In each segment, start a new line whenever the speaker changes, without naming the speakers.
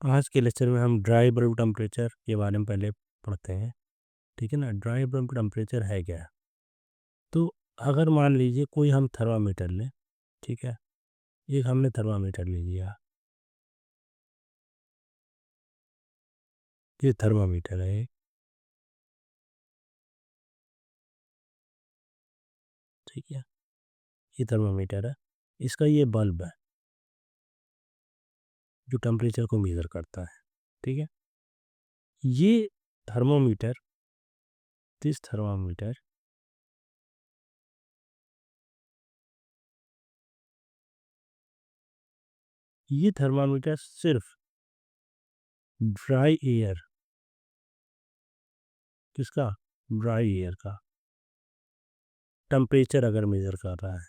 आज के लेक्चर में हम ड्राई बल्ब टेम्परेचर के बारे में पहले पढ़ते हैं। ठीक है ना। ड्राई बल्ब टेम्परेचर है क्या? तो अगर मान लीजिए कोई हम थर्मामीटर लें। ठीक है। एक हमने थर्मामीटर ले लिया। ये थर्मामीटर है एक, ठीक है। ये थर्मामीटर है। इसका ये बल्ब है जो टेम्परेचर को मेज़र करता है। ठीक है। ये थर्मोमीटर दिस थर्मामीटर ये थर्मामीटर सिर्फ ड्राई एयर, किसका? ड्राई एयर का टेम्परेचर अगर मेज़र कर रहा है,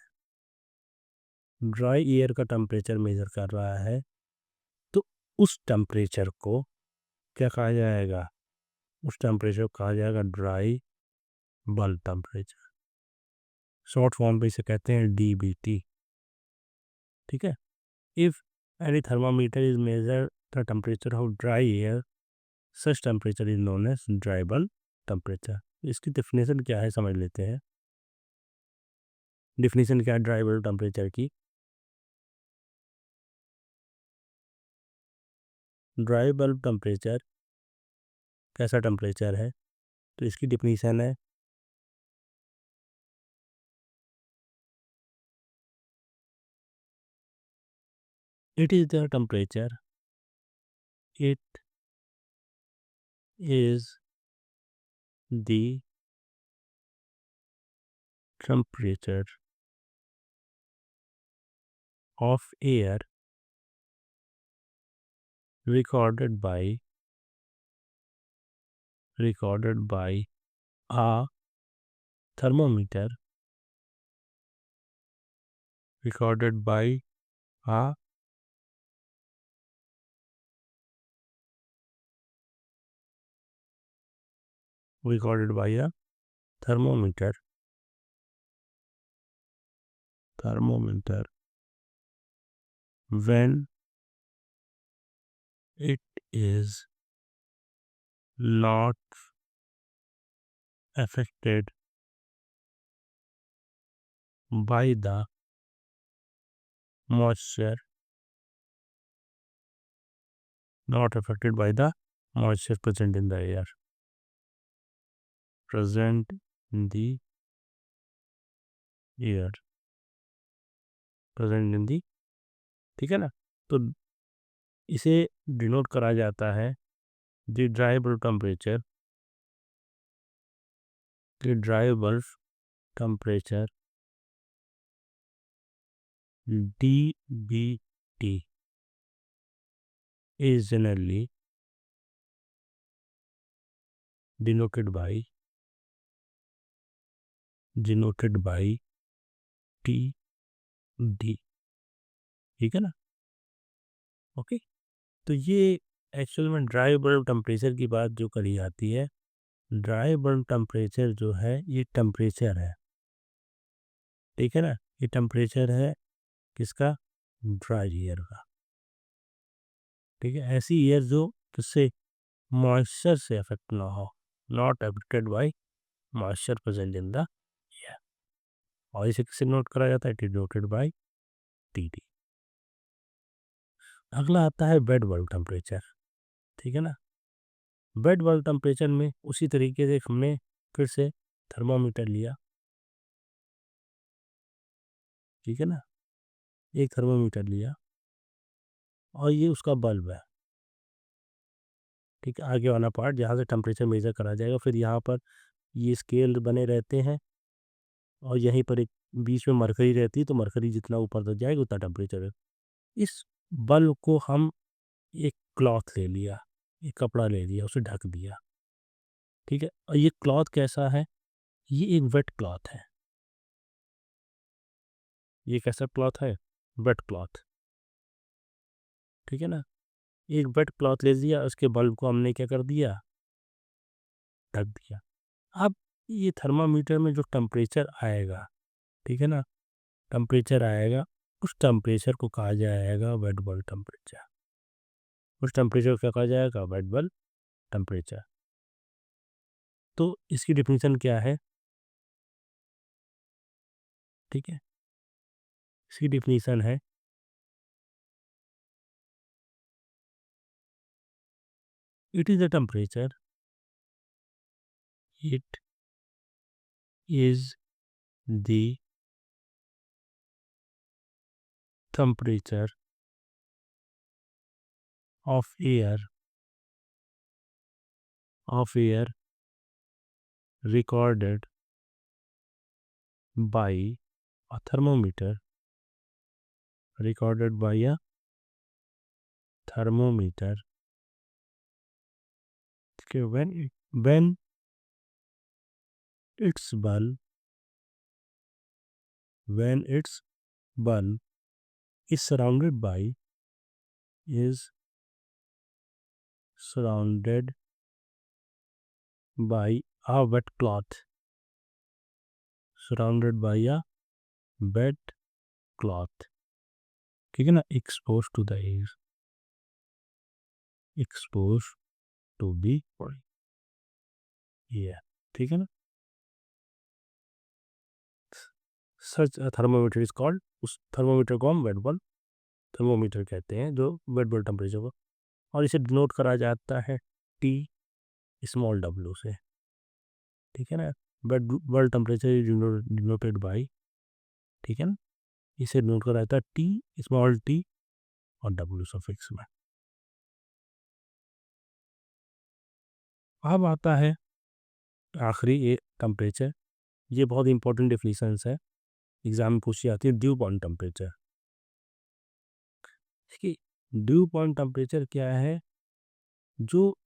ड्राई एयर का टेम्परेचर मेज़र कर रहा है, तो उस टेम्परेचर को क्या कहा जाएगा? उस टेम्परेचर को कहा जाएगा dry bulb temperature. Short form पे इसे कहते हैं डीबीटी। ठीक है। If any thermometer is measure the temperature of dry air, such temperature is known as dry bulb temperature. इसकी डेफिनेशन क्या है समझ लेते हैं। डेफिनेशन क्या है ड्राई बल्ब टेम्परेचर की? ड्राई बल्ब टेम्परेचर कैसा टेम्परेचर है? तो इसकी डेफिनेशन है it is the temperature, it is the temperature of air recorded by a thermometer, recorded by a recorded by a thermometer when it is not affected by the moisture, not affected by the moisture present in the air, present in the air, present in the, ठीक है ना। तो इसे denote करा जाता है the dry bulb temperature, the dry bulb temperature DBT is generally denoted by TD। ठीक है ना। ओके। तो ये एक्चुअल में ड्राई बल्ब टेम्परेचर की बात जो करी जाती है, ड्राई बल्ब टेम्परेचर जो है ये टेम्परेचर है। ठीक है ना। ये टेम्परेचर है किसका? ड्राई एयर का। ठीक है। ऐसी एयर जो किससे? मॉइस्चर से अफेक्ट ना हो, not affected by moisture present in the air. और इसे किससे नोट करा जाता है? It is noted bye TD। अगला आता है बेड बल्ब टेम्परेचर। ठीक है ना। बेड बल्ब टेम्परेचर में उसी तरीके से हमने फिर से थर्मामीटर लिया। ठीक है ना। एक थर्मामीटर लिया और ये उसका बल्ब है। ठीक है। आगे वाला पार्ट जहाँ से टेम्परेचर मेजर करा जाएगा, फिर यहाँ पर ये स्केल बने रहते हैं और यहीं पर एक बीच में मरकरी रहती है, तो मरकरी जितना ऊपर तक जाएगा उतना टेम्परेचर है। इस बल्ब को हम एक क्लॉथ ले लिया, एक कपड़ा ले लिया, उसे ढक दिया। ठीक है। और ये क्लॉथ कैसा है? ये एक वेट क्लॉथ है। ये कैसा क्लॉथ है? Wet cloth. ठीक है ना। एक वेट क्लॉथ ले लिया, उसके बल्ब को हमने क्या कर दिया? ढक दिया। अब ये थर्मामीटर में जो टेम्परेचर आएगा, ठीक है ना, टेम्परेचर आएगा, उस टेम्परेचर को कहा जाएगा वेट बल्ब टेम्परेचर। उस टेम्परेचर को क्या कहा जाएगा, वेट बल्ब टेम्परेचर। तो इसकी डिफिनीशन क्या है, ठीक है, इसकी डिफिनीशन है it is the temperature, it is the temperature of air recorded by a thermometer, recorded by a thermometer, okay, when its bulb when its bulb is is surrounded by a wet cloth, surrounded by a wet cloth, ठीक है ना, exposed to the air, exposed to the air, ठीक है ना, सच thermometer is called, उस thermometer को हम wet bulb thermometer कहते हैं, जो वेट बल्ब टेम्परेचर को, और इसे डिनोट करा जाता है टी स्मॉल डब्ल्यू से, ठीक है ना, wet bulb temperature is denoted by, ठीक है ना, इसे डिनोट करा जाता है टी स्मॉल टी और डब्ल्यू सफिक्स में। अब आता है आखिरी एक टेम्परेचर, ये बहुत इंपॉर्टेंट डिफिनीशंस है, एग्जाम में पूछी जाती है, ड्यू पॉइंट टेम्परेचर। देखिए ड्यू पॉइंट टेम्परेचर क्या है, जो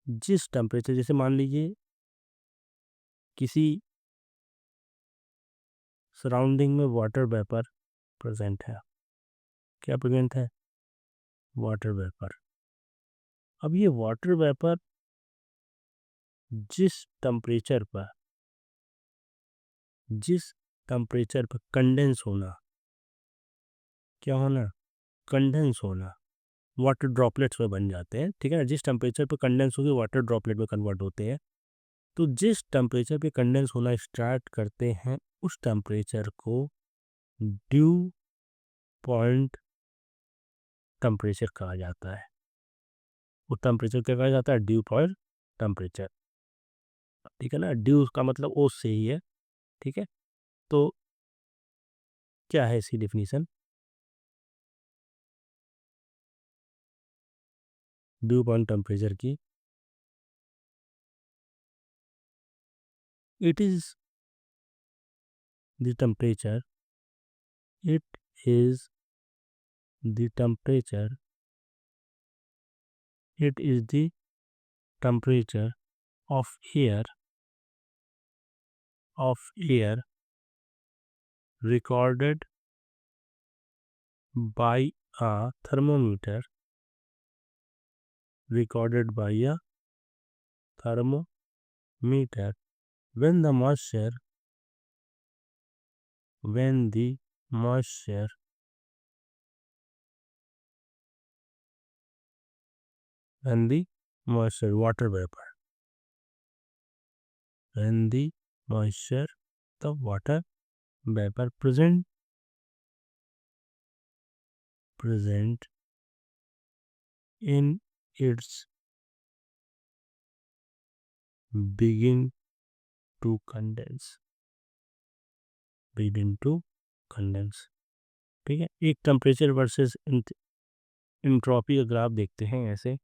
जिस टेम्परेचर, जैसे मान लीजिए किसी सराउंडिंग में वाटर वेपर प्रेजेंट है, क्या प्रेजेंट है, वाटर वेपर। अब ये वाटर वेपर जिस टेम्परेचर पर कंडेंस होना, क्या होना, कंडेंस होना, वाटर ड्रॉपलेट्स में बन जाते हैं, ठीक है ना, जिस टेम्परेचर पर कंडेंस होकर वाटर ड्रॉपलेट में कन्वर्ट होते हैं, तो जिस टेम्परेचर पे कंडेंस होना स्टार्ट करते हैं उस टेम्परेचर को ड्यू पॉइंट टेम्परेचर कहा जाता है, उस टेम्परेचर क्या कहा जाता है, ड्यू पॉइंट टेम्परेचर, ठीक है ना, ड्यू का मतलब ओस से ही है, ठीक है। तो क्या है इसकी डिफिनीशन, ड्यू पॉइंट टेम्परेचर की, it is the temperature, it is the temperature, it is the temperature of air recorded by a thermometer, recorded by a thermometer when the moisture when the moisture when the moisture water vapor when the moisture the water vapor present in its begin to condense, begin to condense, ठीक है। एक temperature versus entropy का graph देखते हैं, ऐसे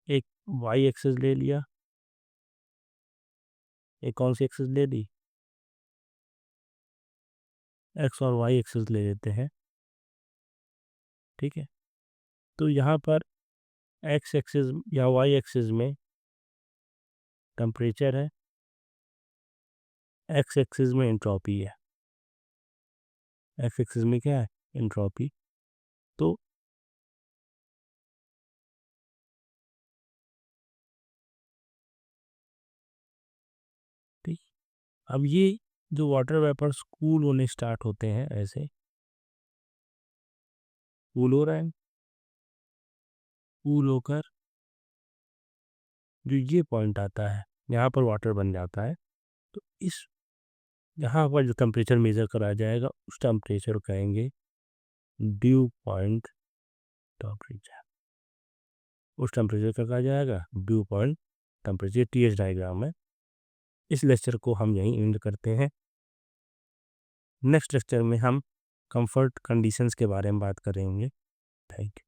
एक Y axis ले लिया, एक कौन सी एक्सिस ले ली, एक्स और वाई एक्सिस ले लेते हैं, ठीक है। तो यहाँ पर एक्स एक्सिस या वाई एक्सिस में टेम्परेचर है, एक्स एक्सिस में एंट्रोपी है, एक्स एक्सिस में क्या है, एंट्रोपी। तो ठीक, अब ये जो वाटर वेपर्स कूल होने स्टार्ट होते हैं ऐसे, कूल हो रहा है, कूल होकर जो ये पॉइंट आता है यहाँ पर वाटर बन जाता है। तो इस यहाँ पर जो टेम्परेचर मेज़र करा जाएगा उस टेम्परेचर को कहेंगे ड्यू पॉइंट टेम्परेचर। उस टेम्परेचर का कहा जाएगा dew point temperature. TH diagram है। इस लेक्चर को हम यहीं एंड करते हैं। नेक्स्ट लेक्चर में हम कंफर्ट कंडीशंस के बारे में बात करेंगे। Thank you.